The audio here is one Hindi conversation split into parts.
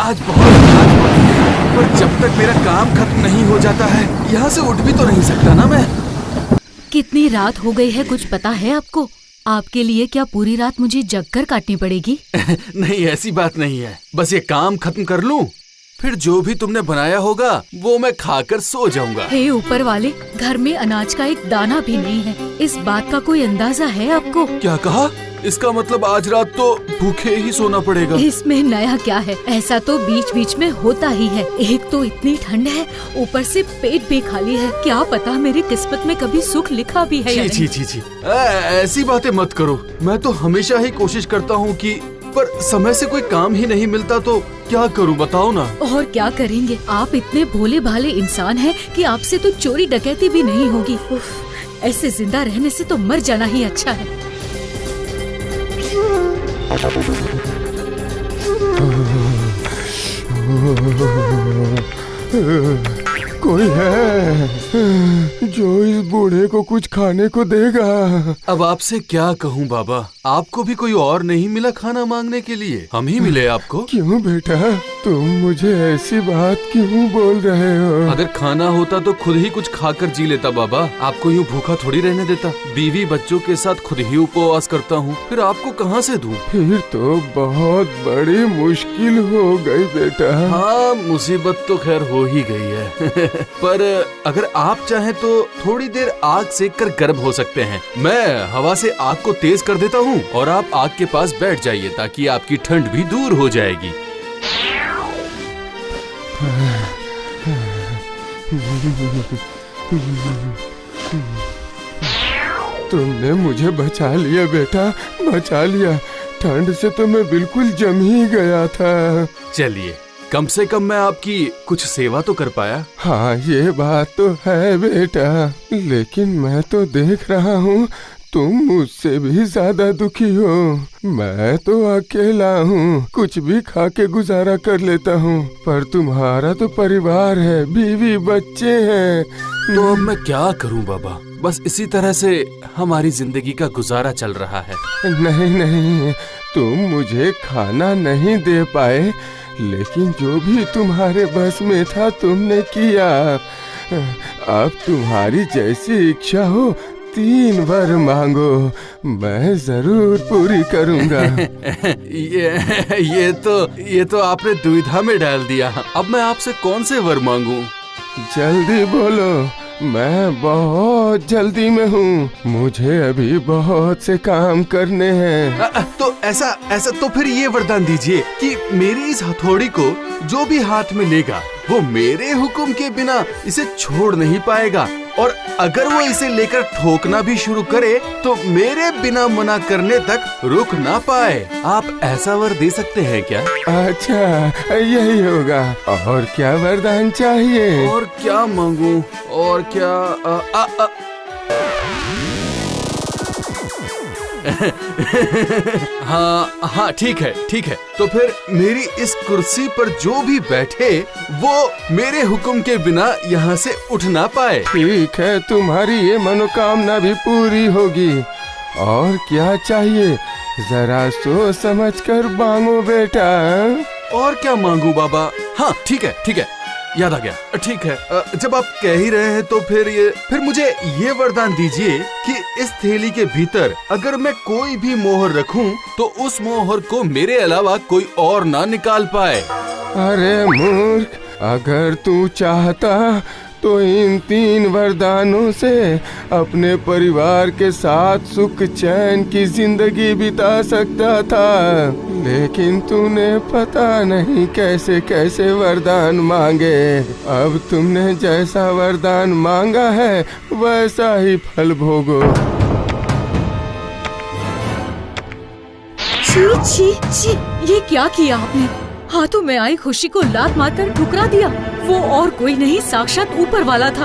आज बहुत पर जब तक मेरा काम खत्म नहीं हो जाता है यहाँ से उठ भी तो नहीं सकता ना मैं। कितनी रात हो गई है कुछ पता है आपको? आपके लिए क्या पूरी रात मुझे जगकर काटनी पड़ेगी? नहीं, ऐसी बात नहीं है। बस ये काम खत्म कर लूं, फिर जो भी तुमने बनाया होगा वो मैं खाकर सो जाऊंगा। हे ऊपर वाले, घर में अनाज का एक दाना भी नहीं है। इस बात का कोई अंदाजा है आपको? क्या कहा? इसका मतलब आज रात तो भूखे ही सोना पड़ेगा। इसमें नया क्या है? ऐसा तो बीच बीच में होता ही है। एक तो इतनी ठंड है, ऊपर से पेट भी खाली है। क्या पता मेरी किस्मत में कभी सुख लिखा भी है या नहीं। छी, ऐसी बातें मत करो। मैं तो हमेशा ही कोशिश करता हूँ कि, पर समय से कोई काम ही नहीं मिलता तो क्या करूँ बताओ ना। और क्या करेंगे, आप इतने भोले भाले इंसान हैं कि आपसे तो चोरी डकैती भी नहीं होगी। ऐसे जिंदा रहने से तो मर जाना ही अच्छा है। कोई है जो इस बूढ़े को कुछ खाने को देगा? अब आपसे क्या कहूँ बाबा, आपको भी कोई और नहीं मिला खाना मांगने के लिए? हम ही मिले आपको। क्यों बेटा, तुम मुझे ऐसी बात क्यों बोल रहे हो? अगर खाना होता तो खुद ही कुछ खाकर जी लेता बाबा, आपको यूँ भूखा थोड़ी रहने देता। बीवी बच्चों के साथ खुद ही उपवास करता हूँ, फिर आपको कहाँ से दूँ? फिर तो बहुत बड़ी मुश्किल हो गई बेटा। हाँ, मुसीबत तो खैर हो ही गई है। पर अगर आप चाहें तो थोड़ी देर आग सेक कर गर्म हो सकते हैं। मैं हवा से आग को तेज कर देता हूँ और आप आग के पास बैठ जाइए ताकि आपकी ठंड भी दूर हो जाएगी। तुमने मुझे बचा लिया बेटा, बचा लिया। ठंड से तो मैं बिल्कुल जम ही गया था। चलिए, कम से कम मैं आपकी कुछ सेवा तो कर पाया। हाँ, ये बात तो है बेटा, लेकिन मैं तो देख रहा हूँ तुम मुझसे भी ज्यादा दुखी हो। मैं तो अकेला हूँ, कुछ भी खा के गुजारा कर लेता हूँ, पर तुम्हारा तो परिवार है, बीवी बच्चे हैं। तो अब मैं क्या करूँ बाबा, बस इसी तरह से हमारी जिंदगी का गुजारा चल रहा है। नहीं, तुम मुझे खाना नहीं दे पाए, लेकिन जो भी तुम्हारे बस में था तुमने किया। अब तुम्हारी जैसी इच्छा हो 3 वर मांगो, मैं जरूर पूरी करूंगा। ये तो आपने दुविधा में डाल दिया। अब मैं आपसे कौन से वर मांगूं? जल्दी बोलो, मैं बहुत जल्दी में हूँ, मुझे अभी बहुत से काम करने हैं। तो ऐसा तो फिर ये वरदान दीजिए कि मेरी इस हथौड़ी को जो भी हाथ में लेगा वो मेरे हुक्म के बिना इसे छोड़ नहीं पाएगा, और अगर वो इसे लेकर ठोकना भी शुरू करे तो मेरे बिना मना करने तक रुक ना पाए। आप ऐसा वर दे सकते हैं क्या? अच्छा, यही होगा। और क्या वरदान चाहिए? और क्या मांगूं? और क्या हाँ, ठीक है। तो फिर मेरी इस कुर्सी पर जो भी बैठे वो मेरे हुक्म के बिना यहाँ से उठ ना पाए। ठीक है, तुम्हारी ये मनोकामना भी पूरी होगी। और क्या चाहिए, जरा सोच समझ कर मांगो बेटा। और क्या मांगू बाबा? हाँ, ठीक है, याद आ गया। ठीक है, जब आप कह ही रहे हैं तो फिर मुझे ये वरदान दीजिए कि इस थैली के भीतर अगर मैं कोई भी मोहर रखूं तो उस मोहर को मेरे अलावा कोई और ना निकाल पाए। अरे मूर्ख, अगर तू चाहता तो इन 3 वरदानों से अपने परिवार के साथ सुख चैन की जिंदगी बिता सकता था, लेकिन तूने पता नहीं कैसे कैसे वरदान मांगे। अब तुमने जैसा वरदान मांगा है वैसा ही फल भोगो। छी, ये क्या किया आपने? हाथों में आई खुशी को लात मारकर ठुकरा दिया। वो और कोई नहीं, साक्षात ऊपर वाला था।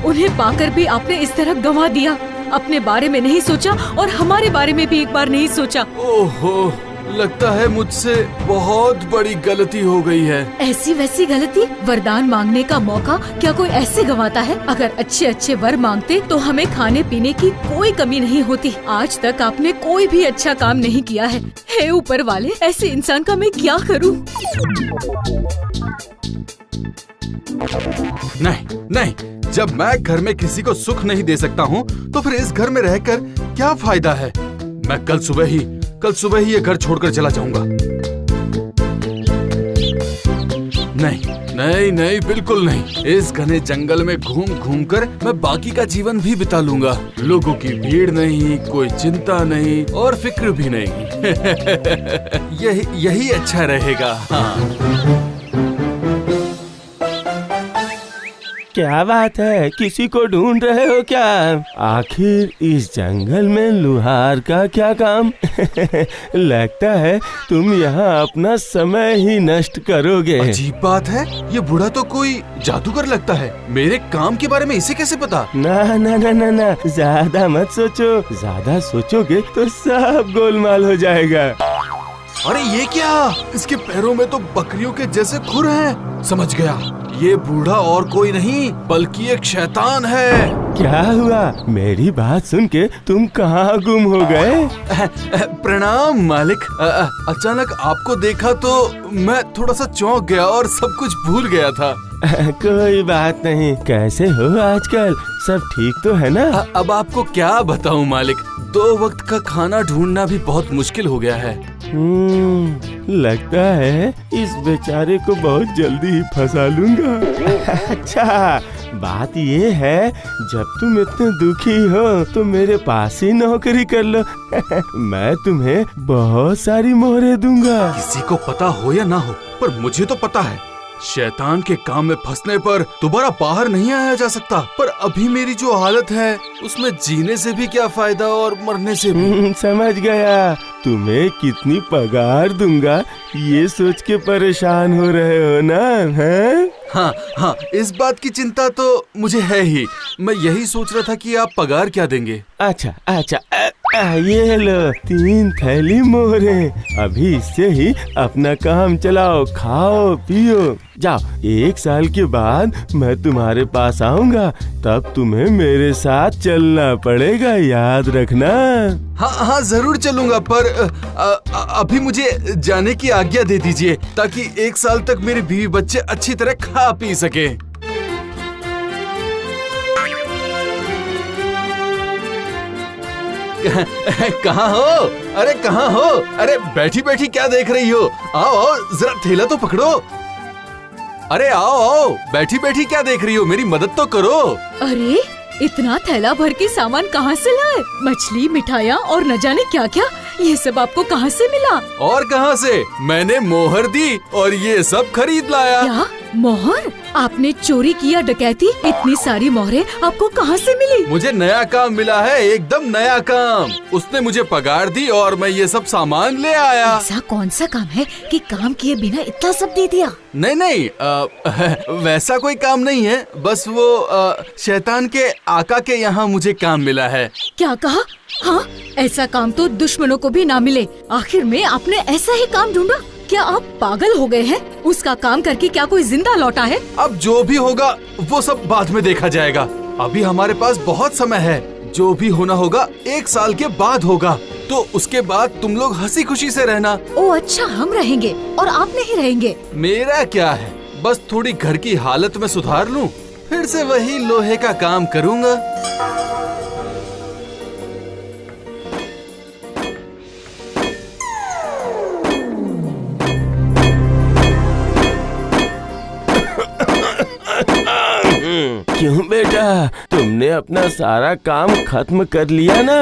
उन्हें पाकर भी आपने इस तरह गंवा दिया। अपने बारे में नहीं सोचा और हमारे बारे में भी एक बार नहीं सोचा। ओहो, लगता है मुझसे बहुत बड़ी गलती हो गई है। ऐसी वैसी गलती? वरदान मांगने का मौका क्या कोई ऐसे गंवाता है? अगर अच्छे अच्छे वर मांगते तो हमें खाने पीने की कोई कमी नहीं होती। आज तक आपने कोई भी अच्छा काम नहीं किया है। हे ऊपर वाले, ऐसे इंसान का मैं क्या करूं? नहीं नहीं, जब मैं घर में किसी को सुख नहीं दे सकता हूँ तो फिर इस घर में रहकर क्या फायदा है। मैं कल सुबह ही ये घर छोड़कर चला जाऊंगा। नहीं नहीं नहीं, बिल्कुल नहीं। इस घने जंगल में घूम घूम कर मैं बाकी का जीवन भी बिता लूंगा। लोगों की भीड़ नहीं, कोई चिंता नहीं और फिक्र भी नहीं। यही अच्छा रहेगा। हाँ। क्या बात है, किसी को ढूंढ रहे हो क्या? आखिर इस जंगल में लुहार का क्या काम? लगता है तुम यहाँ अपना समय ही नष्ट करोगे। अजीब बात है, ये बूढ़ा तो कोई जादूगर लगता है। मेरे काम के बारे में इसे कैसे पता? ना ना ना ना ना, ज्यादा मत सोचो। ज्यादा सोचोगे तो सब गोलमाल हो जाएगा। अरे ये क्या? इसके पैरों में तो बकरियों के जैसे खुर हैं। समझ गया, ये बूढ़ा और कोई नहीं बल्कि एक शैतान है। क्या हुआ? मेरी बात सुन के तुम कहाँ गुम हो गए? प्रणाम मालिक। अचानक आपको देखा तो मैं थोड़ा सा चौंक गया और सब कुछ भूल गया था। कोई बात नहीं। कैसे हो आजकल? सब ठीक तो है ना? अब आपको क्या बताऊं मालिक, 2 वक्त का खाना ढूंढना भी बहुत मुश्किल हो गया है। लगता है इस बेचारे को बहुत जल्दी ही फंसा लूंगा। अच्छा, बात ये है, जब तुम इतने दुखी हो तो मेरे पास ही नौकरी कर लो। मैं तुम्हें बहुत सारी मोहरें दूंगा। किसी को पता हो या ना हो, पर मुझे तो पता है, शैतान के काम में फंसने पर दोबारा बाहर नहीं आया जा सकता। पर अभी मेरी जो हालत है उसमें जीने से भी क्या फायदा और मरने से भी। समझ गया। तुम्हें कितनी पगार दूंगा ये सोच के परेशान हो रहे हो ना? हैं? हाँ, इस बात की चिंता तो मुझे है ही। मैं यही सोच रहा था कि आप पगार क्या देंगे। अच्छा, ये लो 3 थैली मोहरें। अभी इससे ही अपना काम चलाओ, खाओ पियो। जाओ, 1 साल के बाद मैं तुम्हारे पास आऊंगा, तब तुम्हें मेरे साथ चलना पड़ेगा, याद रखना। हाँ, जरूर चलूंगा, पर अभी मुझे जाने की आज्ञा दे दीजिए ताकि 1 साल तक मेरे बीवी बच्चे अच्छी तरह खा पी सके। कहाँ हो? अरे कहाँ हो? अरे बैठी बैठी क्या देख रही हो? आओ जरा थैला तो पकड़ो। अरे आओ, बैठी बैठी क्या देख रही हो? मेरी मदद तो करो। अरे इतना थैला भर के सामान कहाँ से लाए? मछली, मिठाइयाँ और न जाने क्या क्या, ये सब आपको कहाँ से मिला? और कहाँ से? मैंने मोहर दी और ये सब खरीद लाया। क्या मोहर? आपने चोरी किया, डकैती? इतनी सारी मोहरें आपको कहाँ से मिली? मुझे नया काम मिला है, एकदम नया काम। उसने मुझे पगार दी और मैं ये सब सामान ले आया। ऐसा कौन सा काम है कि काम किए बिना इतना सब दे दिया? नहीं, वैसा कोई काम नहीं है। बस वो शैतान के आका के यहाँ मुझे काम मिला है। क्या कहा? हाँ, ऐसा काम तो दुश्मनों को भी ना मिले। आखिर में आपने ऐसा ही काम ढूंढा? क्या आप पागल हो गए हैं? उसका काम करके क्या कोई जिंदा लौटा है? अब जो भी होगा वो सब बाद में देखा जाएगा। अभी हमारे पास बहुत समय है। जो भी होना होगा 1 साल के बाद होगा, तो उसके बाद तुम लोग हंसी खुशी से रहना। ओ अच्छा, हम रहेंगे और आप नहीं रहेंगे? मेरा क्या है, बस थोड़ी घर की हालत में सुधार लूं, फिर से वही लोहे का काम करूंगा। क्यों बेटा, तुमने अपना सारा काम खत्म कर लिया ना?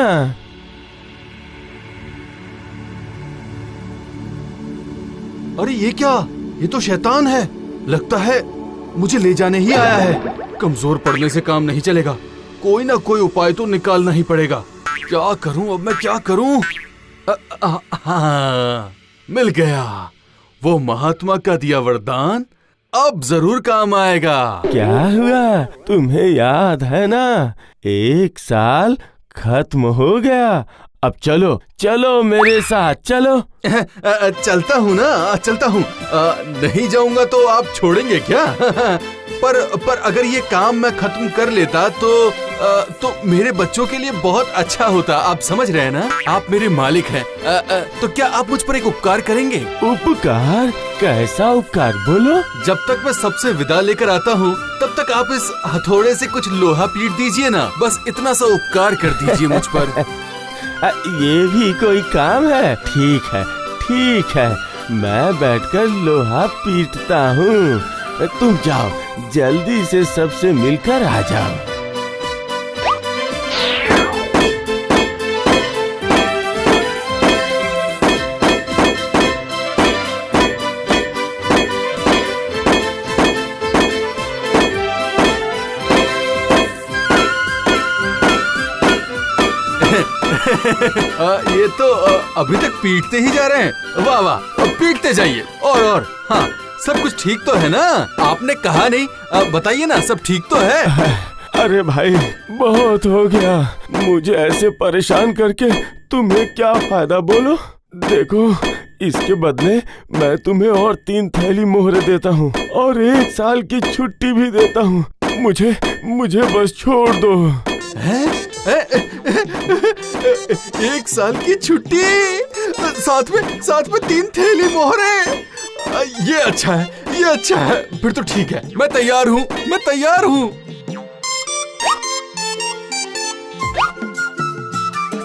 अरे ये क्या? ये तो शैतान है। लगता है मुझे ले जाने ही आया है। कमजोर पड़ने से काम नहीं चलेगा, कोई ना कोई उपाय तो निकालना ही पड़ेगा। क्या करूं अब मैं, क्या करूं? हाँ, मिल गया। वो महात्मा का दिया वरदान अब जरूर काम आएगा। क्या हुआ, तुम्हें याद है ना? 1 साल खत्म हो गया। अब चलो चलो मेरे साथ चलो। चलता हूँ ना, चलता हूँ। नहीं जाऊंगा तो आप छोड़ेंगे क्या? पर अगर ये काम मैं खत्म कर लेता तो मेरे बच्चों के लिए बहुत अच्छा होता। आप समझ रहे हैं ना? आप मेरे मालिक हैं। तो क्या आप मुझ पर एक उपकार करेंगे? उपकार? कैसा उपकार, बोलो। जब तक मैं सबसे विदा लेकर आता हूँ तब तक आप इस हथौड़े से कुछ लोहा पीट दीजिए ना। बस इतना सा उपकार कर दीजिए मुझ पर। ये भी कोई काम है? ठीक है ठीक है, मैं बैठकर लोहा पीटता हूँ। तुम जाओ, जल्दी से सबसे मिलकर आ जाओ। ये तो अभी तक पीटते ही जा रहे हैं। वाह वाह, पीटते जाइए। और हाँ, सब कुछ ठीक तो है ना? आपने कहा नहीं, बताइए ना, सब ठीक तो है? अरे भाई, बहुत हो गया। मुझे ऐसे परेशान करके तुम्हें क्या फायदा, बोलो। देखो, इसके बदले मैं तुम्हें और 3 थैली मोहरे देता हूँ और 1 साल की छुट्टी भी देता हूँ। मुझे बस छोड़ दो। है? 1 साल की छुट्टी, साथ में 3 थैली मोहरे। ये अच्छा है। फिर तो ठीक है, मैं तैयार हूँ।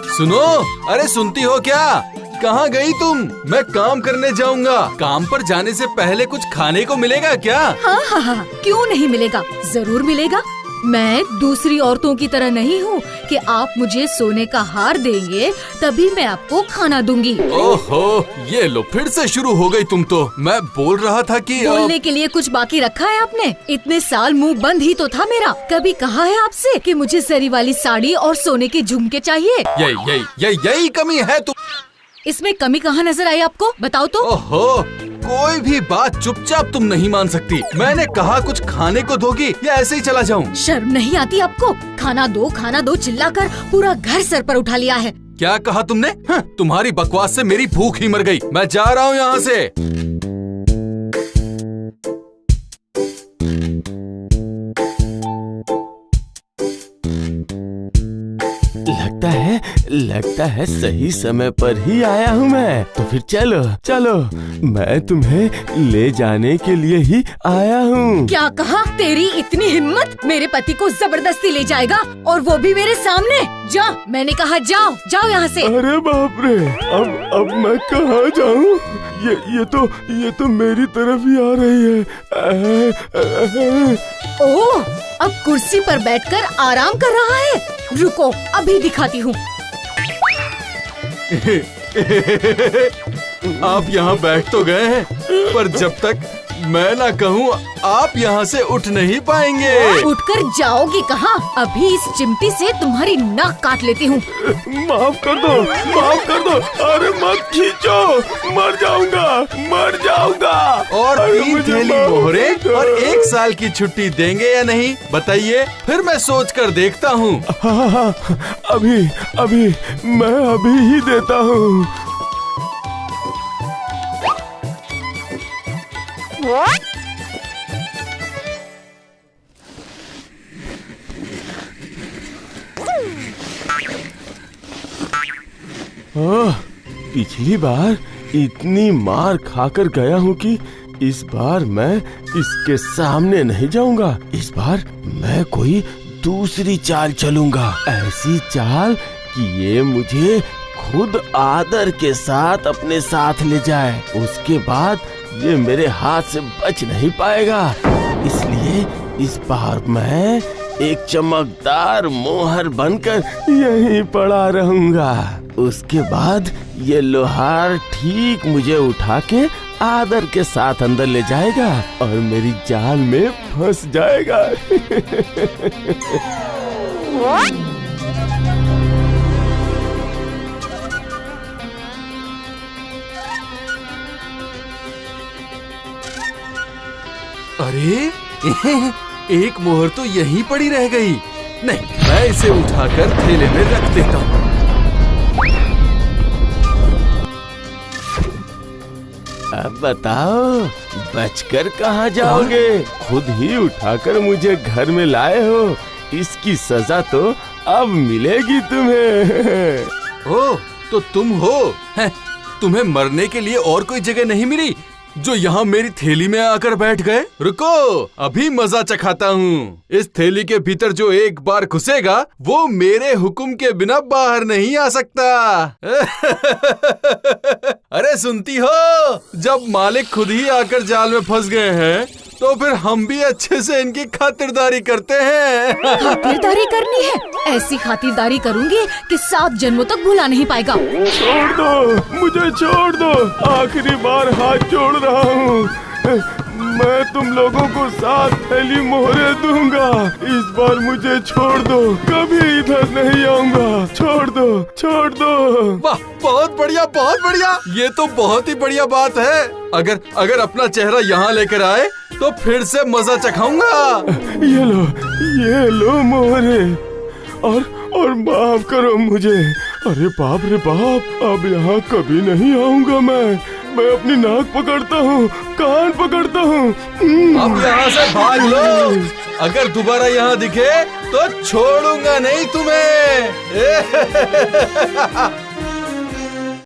सुनो, अरे सुनती हो क्या? कहाँ गई तुम? मैं काम करने जाऊंगा। काम पर जाने से पहले कुछ खाने को मिलेगा क्या? हाँ, क्यों नहीं मिलेगा, जरूर मिलेगा। मैं दूसरी औरतों की तरह नहीं हूँ कि आप मुझे सोने का हार देंगे तभी मैं आपको खाना दूंगी। ओहो, ये लो, फिर से शुरू हो गई तुम तो। मैं बोल रहा था कि बोलने के लिए कुछ बाकी रखा है आपने? इतने साल मुंह बंद ही तो था मेरा। कभी कहा है आपसे कि मुझे सरी वाली साड़ी और सोने के झुमके चाहिए? यही कमी है तुम। इसमें कमी कहाँ नजर आई आपको, बताओ तो। ओहो, कोई भी बात चुपचाप तुम नहीं मान सकती। मैंने कहा कुछ खाने को दोगी या ऐसे ही चला जाऊं? शर्म नहीं आती आपको? खाना दो चिल्लाकर पूरा घर सर पर उठा लिया है। क्या कहा तुमने? तुम्हारी बकवास से मेरी भूख ही मर गई। मैं जा रहा हूँ यहाँ से। लगता है सही समय पर ही आया हूँ मैं। तो फिर चलो, मैं तुम्हें ले जाने के लिए ही आया हूँ। क्या कहा? तेरी इतनी हिम्मत? मेरे पति को जबरदस्ती ले जाएगा, और वो भी मेरे सामने? जा, मैंने कहा जाओ यहाँ से। अरे बाप रे, अब मैं कहाँ जाऊँ? ये तो मेरी तरफ ही आ रही है। ओह, अब कुर्सी पर बैठकर आराम कर रहा है। रुको, अभी दिखाती हूँ। आप यहाँ बैठ तो गए हैं, पर जब तक मैं ना कहूँ आप यहाँ से उठ नहीं पाएंगे। उठकर जाओगे कहाँ? अभी इस चिमटी से तुम्हारी नाक काट लेती हूँ। माफ कर दो। अरे मत खींचो, मर जाऊंगा। और 3 थैली मोहरे और 1 साल की छुट्टी देंगे या नहीं, बताइए, फिर मैं सोच कर देखता हूँ। हाँ, अभी मैं अभी ही देता हूँ। पिछली बार इतनी मार खाकर गया हूँ कि इस बार मैं इसके सामने नहीं जाऊंगा। इस बार मैं कोई दूसरी चाल चलूंगा, ऐसी चाल कि ये मुझे खुद आदर के साथ अपने साथ ले जाए। उसके बाद ये मेरे हाथ से बच नहीं पाएगा। इसलिए इस बार मैं एक चमकदार मोहर बनकर यहीं पड़ा रहूंगा। उसके बाद ये लोहार ठीक मुझे उठा के आदर के साथ अंदर ले जाएगा और मेरी जाल में फंस जाएगा। अरे एक मोहर तो यहीं पड़ी रह गई। नहीं, मैं इसे उठाकर थैले में रख देता हूँ। अब बताओ, बचकर कहाँ जाओगे? खुद ही उठाकर मुझे घर में लाए हो, इसकी सजा तो अब मिलेगी तुम्हें। ओह, तो तुम हो? हैं, तुम्हें मरने के लिए और कोई जगह नहीं मिली जो यहाँ मेरी थैली में आकर बैठ गए? रुको, अभी मजा चखाता हूँ। इस थैली के भीतर जो एक बार घुसेगा वो मेरे हुक्म के बिना बाहर नहीं आ सकता। अरे सुनती हो, जब मालिक खुद ही आकर जाल में फंस गए हैं तो फिर हम भी अच्छे से इनकी खातिरदारी करते हैं। खातिरदारी करनी है? ऐसी खातिरदारी करूंगी कि 7 जन्मों तक भुला नहीं पाएगा। छोड़ दो, मुझे छोड़ दो, आखिरी बार हाथ जोड़ रहा हूँ। मैं तुम लोगों को 7 थैली मोहरे दूंगा। इस बार मुझे छोड़ दो, कभी इधर नहीं आऊंगा। छोड़ दो, छोड़ दो। वाह, बहुत बढ़िया, बहुत बढ़िया। ये तो बहुत ही बढ़िया बात है। अगर अपना चेहरा यहाँ लेकर आए तो फिर से मजा चखाऊंगा। ये लो मोहरे, और माफ करो मुझे। अरे बाप रे बाप, अब यहाँ कभी नहीं आऊंगा मैं अपनी नाक पकड़ता हूँ, कान पकड़ता हूँ। अब यहाँ से भाग लो। अगर दोबारा यहाँ दिखे तो छोड़ूंगा नहीं तुम्हें।